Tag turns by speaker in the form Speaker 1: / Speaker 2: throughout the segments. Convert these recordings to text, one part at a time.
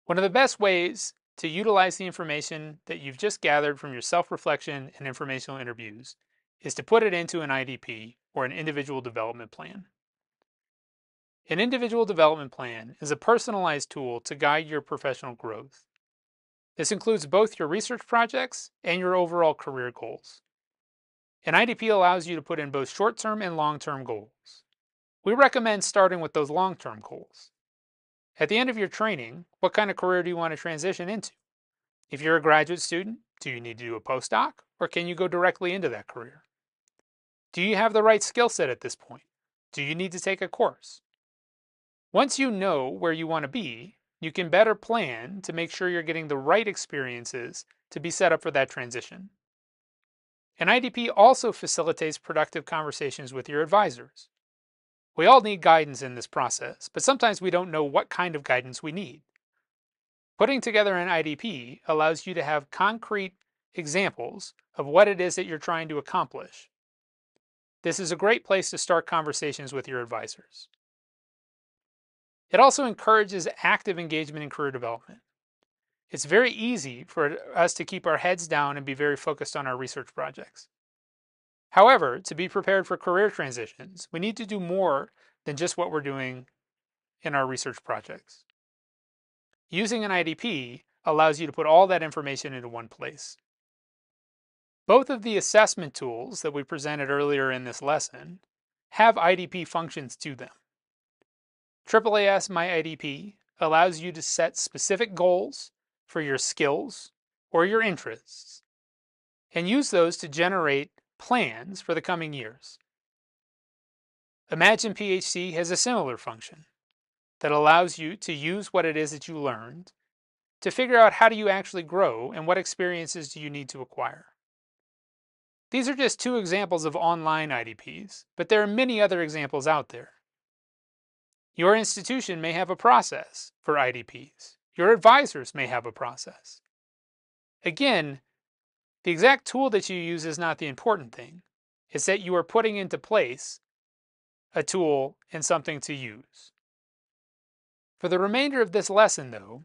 Speaker 1: One of the best ways to utilize the information that you've just gathered from your self-reflection and informational interviews is to put it into an IDP, or an individual development plan. An individual development plan is a personalized tool to guide your professional growth. This includes both your research projects and your overall career goals. An IDP allows you to put in both short-term and long-term goals. We recommend starting with those long-term goals. At the end of your training, what kind of career do you want to transition into? If you're a graduate student, do you need to do a postdoc, or can you go directly into that career? Do you have the right skill set at this point? Do you need to take a course? Once you know where you want to be, you can better plan to make sure you're getting the right experiences to be set up for that transition. An IDP also facilitates productive conversations with your advisors. We all need guidance in this process, but sometimes we don't know what kind of guidance we need. Putting together an IDP allows you to have concrete examples of what it is that you're trying to accomplish. This is a great place to start conversations with your advisors. It also encourages active engagement in career development. It's very easy for us to keep our heads down and be very focused on our research projects. However, to be prepared for career transitions, we need to do more than just what we're doing in our research projects. Using an IDP allows you to put all that information into one place. Both of the assessment tools that we presented earlier in this lesson have IDP functions to them. AAAS My IDP allows you to set specific goals for your skills or your interests and use those to generate plans for the coming years. Imagine PhD has a similar function that allows you to use what it is that you learned to figure out how do you actually grow and what experiences do you need to acquire. These are just two examples of online IDPs, but there are many other examples out there. Your institution may have a process for IDPs. Your advisors may have a process. Again, the exact tool that you use is not the important thing. It's that you are putting into place a tool and something to use. For the remainder of this lesson, though,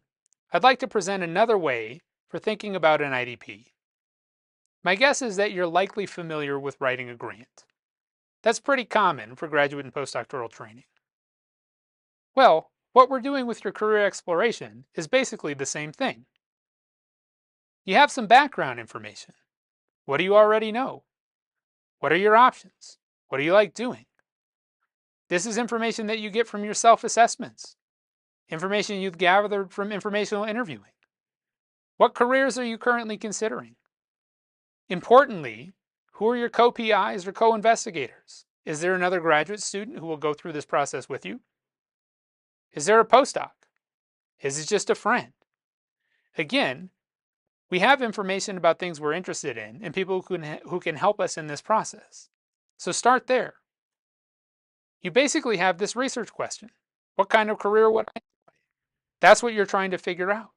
Speaker 1: I'd like to present another way for thinking about an IDP. My guess is that you're likely familiar with writing a grant. That's pretty common for graduate and postdoctoral training. Well, what we're doing with your career exploration is basically the same thing. You have some background information. What do you already know? What are your options? What do you like doing? This is information that you get from your self-assessments, information you've gathered from informational interviewing. What careers are you currently considering? Importantly, who are your co-PIs or co-investigators? Is there another graduate student who will go through this process with you? Is there a postdoc? Is it just a friend? Again, we have information about things we're interested in and people who can help us in this process. So start there. You basically have this research question. What kind of career would I enjoy? That's what you're trying to figure out.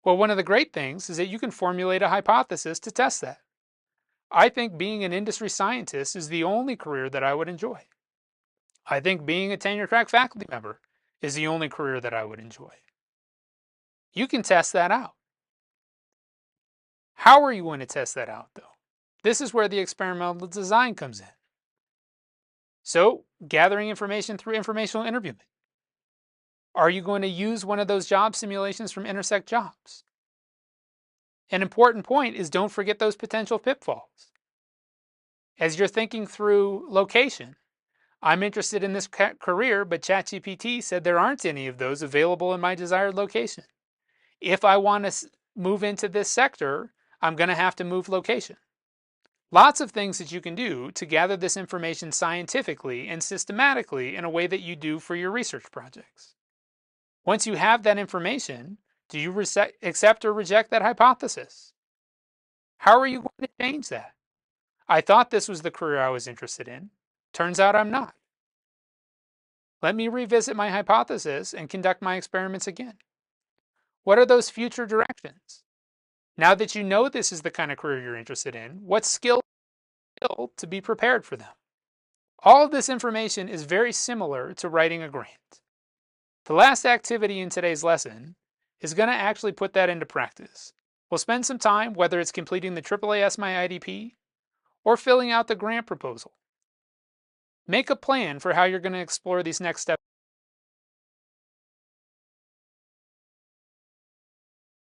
Speaker 1: Well, one of the great things is that you can formulate a hypothesis to test that. I think being an industry scientist is the only career that I would enjoy. I think being a tenure-track faculty member is the only career that I would enjoy. You can test that out. How are you going to test that out, though? This is where the experimental design comes in. So, gathering information through informational interviewing. Are you going to use one of those job simulations from Intersect Jobs? An important point is don't forget those potential pitfalls. As you're thinking through location, I'm interested in this career, but ChatGPT said there aren't any of those available in my desired location. If I want to move into this sector, I'm going to have to move location. Lots of things that you can do to gather this information scientifically and systematically in a way that you do for your research projects. Once you have that information, do you accept or reject that hypothesis? How are you going to change that? I thought this was the career I was interested in. Turns out I'm not. Let me revisit my hypothesis and conduct my experiments again. What are those future directions? Now that you know this is the kind of career you're interested in, what skills to be prepared for them? All of this information is very similar to writing a grant. The last activity in today's lesson is going to actually put that into practice. We'll spend some time, whether it's completing the AAAS My IDP or filling out the grant proposal. Make a plan for how you're going to explore these next steps.